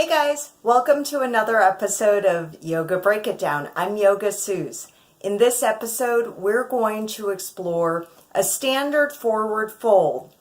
Hey guys, welcome to another episode of Yoga Break It Down. I'm Yoga Suze. In this episode, we're going to explore a standard forward fold,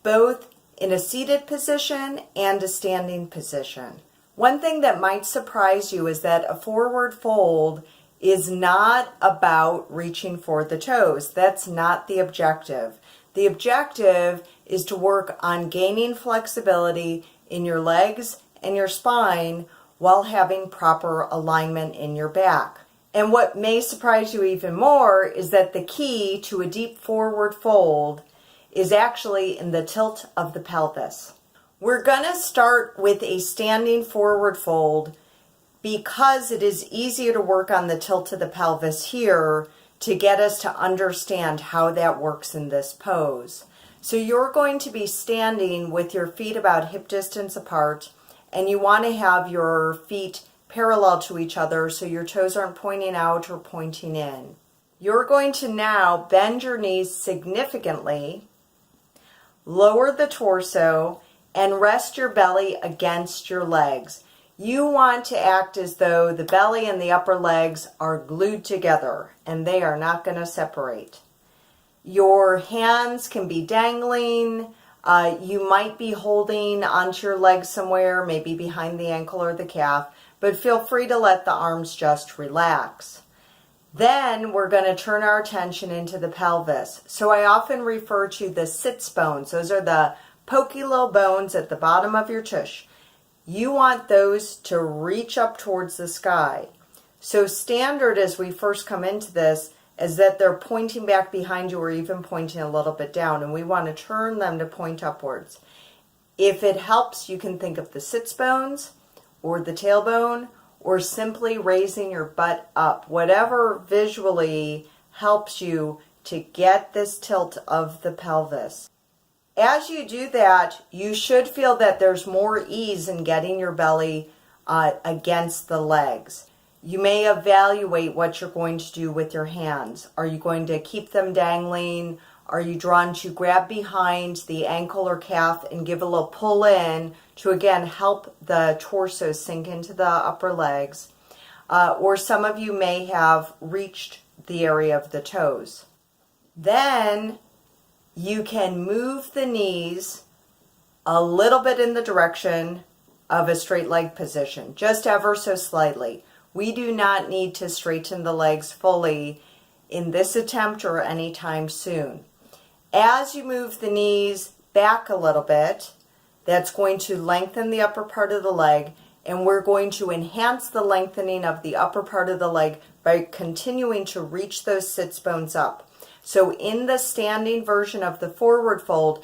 both in a seated position and a standing position. One thing that might surprise you is that a forward fold is not about reaching for the toes. That's not the objective. The objective is to work on gaining flexibility in your legs and your spine while having proper alignment in your back. And what may surprise you even more is that the key to a deep forward fold is actually in the tilt of the pelvis. We're going to start with a standing forward fold because it is easier to work on the tilt of the pelvis here to get us to understand how that works in this pose. So you're going to be standing with your feet about hip distance apart, and you want to have your feet parallel to each other so your toes aren't pointing out or pointing in. You're going to now bend your knees significantly, lower the torso, and rest your belly against your legs. You want to act as though the belly and the upper legs are glued together and they are not going to separate. Your hands can be dangling. You might be holding onto your legs somewhere, maybe behind the ankle or the calf, but feel free to let the arms just relax. Then we're going to turn our attention into the pelvis. So I often refer to the sits bones. Those are the pokey little bones at the bottom of your tush. You want those to reach up towards the sky. So standard as we first come into this is that they're pointing back behind you or even pointing a little bit down, and we want to turn them to point upwards. If it helps, you can think of the sits bones or the tailbone or simply raising your butt up. Whatever visually helps you to get this tilt of the pelvis. As you do that, you should feel that there's more ease in getting your belly against the legs. You may evaluate what you're going to do with your hands. Are you going to keep them dangling? Are you drawn to grab behind the ankle or calf and give a little pull in to again help the torso sink into the upper legs? Or some of you may have reached the area of the toes. Then you can move the knees a little bit in the direction of a straight leg position, just ever so slightly. We do not need to straighten the legs fully in this attempt or anytime soon. As you move the knees back a little bit, that's going to lengthen the upper part of the leg, and we're going to enhance the lengthening of the upper part of the leg by continuing to reach those sits bones up. So in the standing version of the forward fold,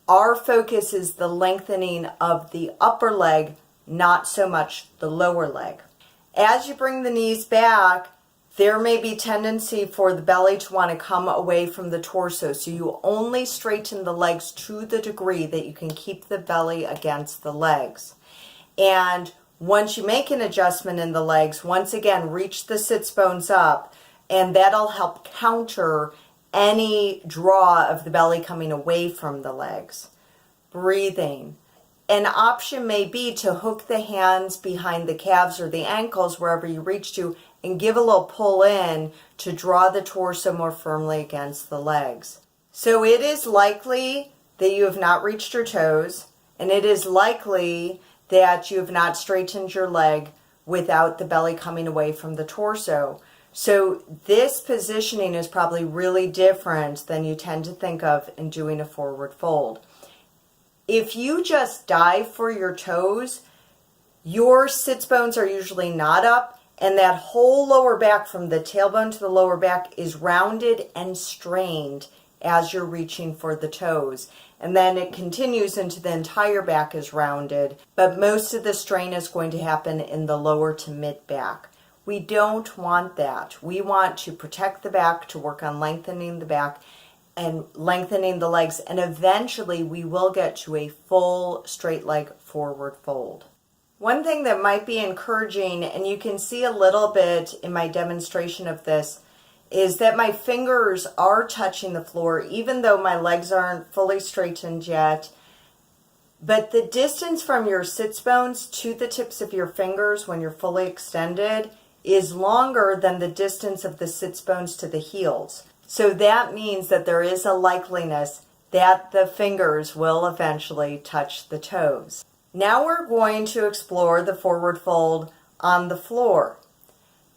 our focus is the lengthening of the upper leg, not so much the lower leg. As you bring the knees back, there may be tendency for the belly to want to come away from the torso. So you only straighten the legs to the degree that you can keep the belly against the legs. And once you make an adjustment in the legs, once again, reach the sits bones up, and that'll help counter any draw of the belly coming away from the legs. Breathing. An option may be to hook the hands behind the calves or the ankles, wherever you reach to, and give a little pull in to draw the torso more firmly against the legs. So it is likely that you have not reached your toes, and it is likely that you have not straightened your leg without the belly coming away from the torso. So this positioning is probably really different than you tend to think of in doing a forward fold. If you just dive for your toes, your sits bones are usually not up, and that whole lower back from the tailbone to the lower back is rounded and strained as you're reaching for the toes. And then it continues into the entire back is rounded, but most of the strain is going to happen in the lower to mid back. We don't want that. We want to protect the back, to work on lengthening the back and lengthening the legs, and eventually we will get to a full straight leg forward fold. One thing that might be encouraging, and you can see a little bit in my demonstration of this, is that my fingers are touching the floor even though my legs aren't fully straightened yet. But the distance from your sits bones to the tips of your fingers when you're fully extended is longer than the distance of the sits bones to the heels. So that means that there is a likeliness that the fingers will eventually touch the toes. Now we're going to explore the forward fold on the floor.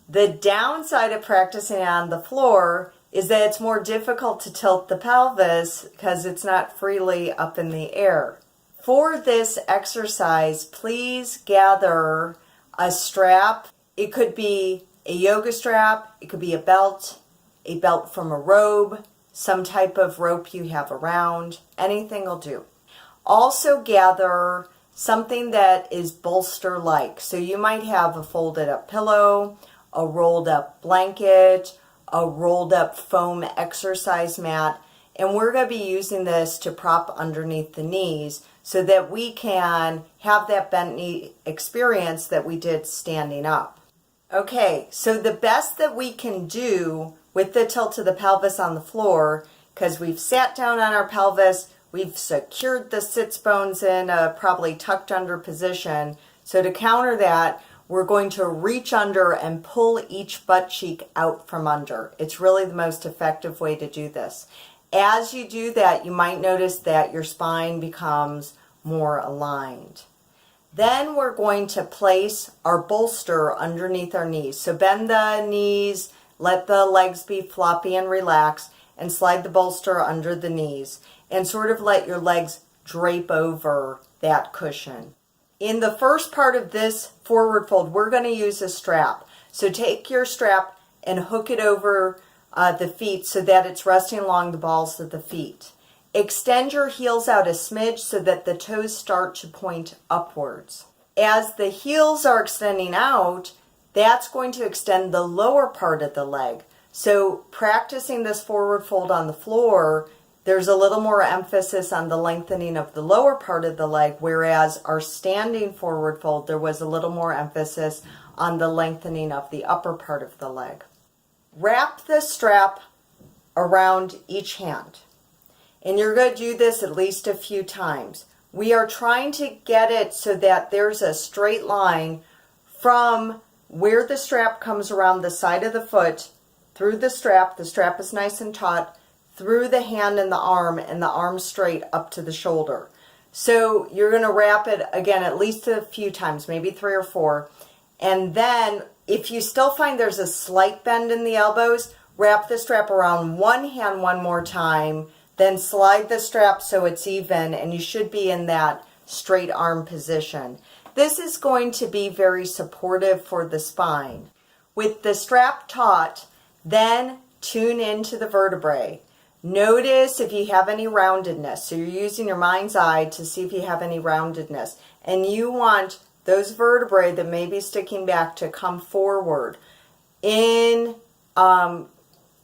The downside of practicing on the floor is that it's more difficult to tilt the pelvis because it's not freely up in the air. For this exercise, please gather a strap. It could be a yoga strap, it could be a belt from a robe, some type of rope you have around, anything will do. Also gather something that is bolster-like. So you might have a folded up pillow, a rolled up blanket, a rolled up foam exercise mat, and we're going to be using this to prop underneath the knees so that we can have that bent knee experience that we did standing up. Okay, so the best that we can do with the tilt of the pelvis on the floor, because we've sat down on our pelvis, we've secured the sits bones in a probably tucked under position. So to counter that, we're going to reach under and pull each butt cheek out from under. It's really the most effective way to do this. As you do that, you might notice that your spine becomes more aligned. Then we're going to place our bolster underneath our knees. So bend the knees, let the legs be floppy and relaxed, and slide the bolster under the knees, and sort of let your legs drape over that cushion. In the first part of this forward fold, we're going to use a strap. So take your strap and hook it over the feet so that it's resting along the balls of the feet. Extend your heels out a smidge so that the toes start to point upwards. As the heels are extending out, that's going to extend the lower part of the leg. So practicing this forward fold on the floor, there's a little more emphasis on the lengthening of the lower part of the leg, whereas our standing forward fold, there was a little more emphasis on the lengthening of the upper part of the leg. Wrap the strap around each hand. And you're going to do this at least a few times. We are trying to get it so that there's a straight line from where the strap comes around the side of the foot, through the strap is nice and taut, through the hand and the arm straight up to the shoulder. So you're going to wrap it again at least a few times, maybe 3 or 4. And then if you still find there's a slight bend in the elbows, wrap the strap around one hand one more time, then slide the strap so it's even, and you should be in that straight arm position. This is going to be very supportive for the spine. With the strap taut, then tune into the vertebrae. Notice if you have any roundedness. So you're using your mind's eye to see if you have any roundedness. And you want those vertebrae that may be sticking back to come forward. In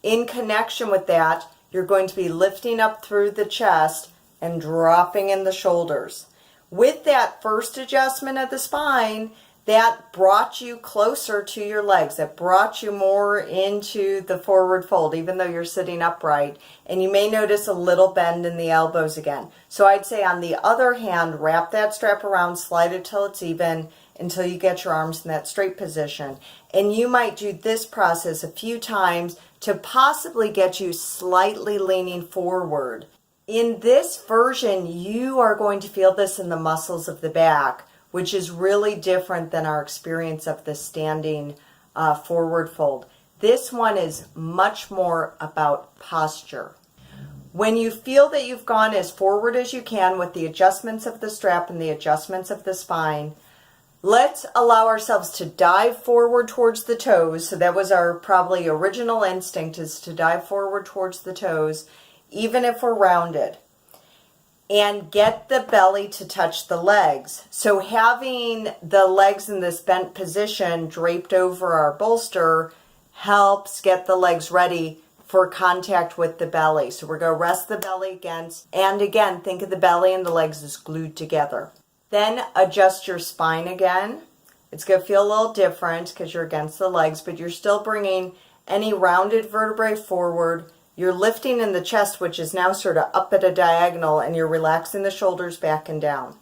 connection with that, you're going to be lifting up through the chest and dropping in the shoulders. With that first adjustment of the spine, that brought you closer to your legs. That brought you more into the forward fold, even though you're sitting upright. And you may notice a little bend in the elbows again. So I'd say on the other hand, wrap that strap around, slide it till it's even, until you get your arms in that straight position. And you might do this process a few times to possibly get you slightly leaning forward. In this version, you are going to feel this in the muscles of the back, which is really different than our experience of the standing forward fold. This one is much more about posture. When you feel that you've gone as forward as you can with the adjustments of the strap and the adjustments of the spine, let's allow ourselves to dive forward towards the toes. So that was our probably original instinct, is to dive forward towards the toes, even if we're rounded. And get the belly to touch the legs. So having the legs in this bent position draped over our bolster helps get the legs ready for contact with the belly. So we're going to rest the belly against, and again, think of the belly and the legs as glued together. Then adjust your spine again. It's going to feel a little different because you're against the legs, but you're still bringing any rounded vertebrae forward. You're lifting in the chest, which is now sort of up at a diagonal, and you're relaxing the shoulders back and down.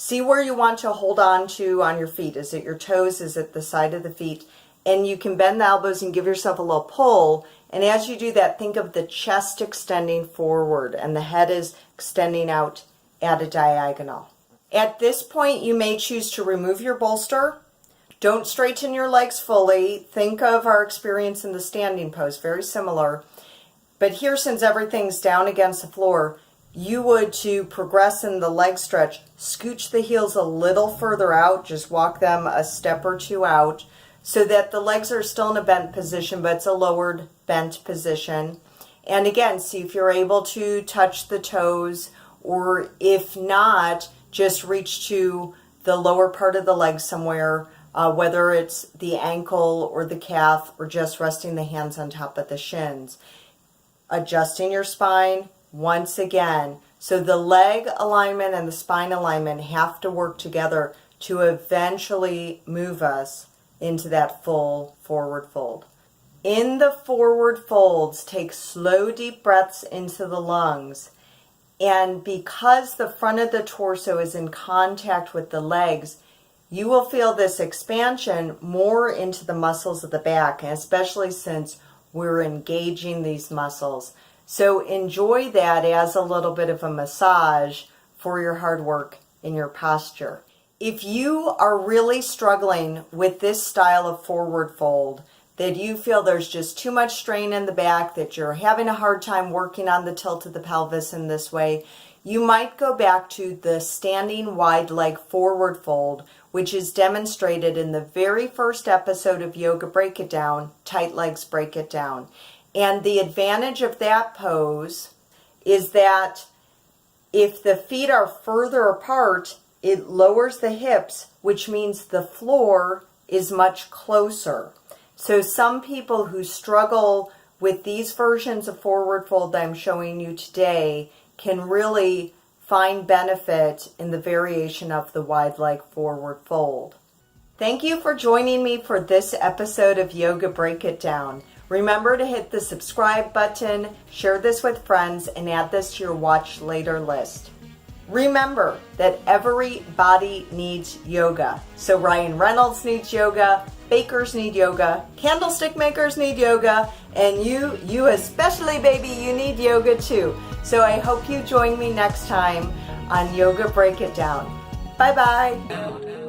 See where you want to hold on to on your feet. Is it your toes? Is it the side of the feet? And you can bend the elbows and give yourself a little pull. And as you do that, think of the chest extending forward and the head is extending out at a diagonal. At this point, you may choose to remove your bolster. Don't straighten your legs fully. Think of our experience in the standing pose, very similar. But here, since everything's down against the floor, you would, to progress in the leg stretch, scooch the heels a little further out, just walk them a step or two out, so that the legs are still in a bent position, but it's a lowered bent position. And again, see if you're able to touch the toes, or if not, just reach to the lower part of the leg somewhere, whether it's the ankle or the calf, or just resting the hands on top of the shins. Adjusting your spine once again. So the leg alignment and the spine alignment have to work together to eventually move us into that full forward fold. In the forward folds, take slow, deep breaths into the lungs. And because the front of the torso is in contact with the legs, you will feel this expansion more into the muscles of the back, and especially since we're engaging these muscles. So enjoy that as a little bit of a massage for your hard work in your posture. If you are really struggling with this style of forward fold, that you feel there's just too much strain in the back, that you're having a hard time working on the tilt of the pelvis in this way, you might go back to the standing wide leg forward fold, which is demonstrated in the very first episode of Yoga Break It Down, Tight Legs Break It Down. And the advantage of that pose is that if the feet are further apart, it lowers the hips, which means the floor is much closer. So some people who struggle with these versions of forward fold that I'm showing you today can really find benefit in the variation of the wide leg forward fold. Thank you for joining me for this episode of Yoga Break It Down. Remember to hit the subscribe button, share this with friends, and add this to your watch later list. Remember that everybody needs yoga. So Ryan Reynolds needs yoga, bakers need yoga, candlestick makers need yoga, and you especially, baby, you need yoga too. So I hope you join me next time on Yoga Break It Down. Bye-bye.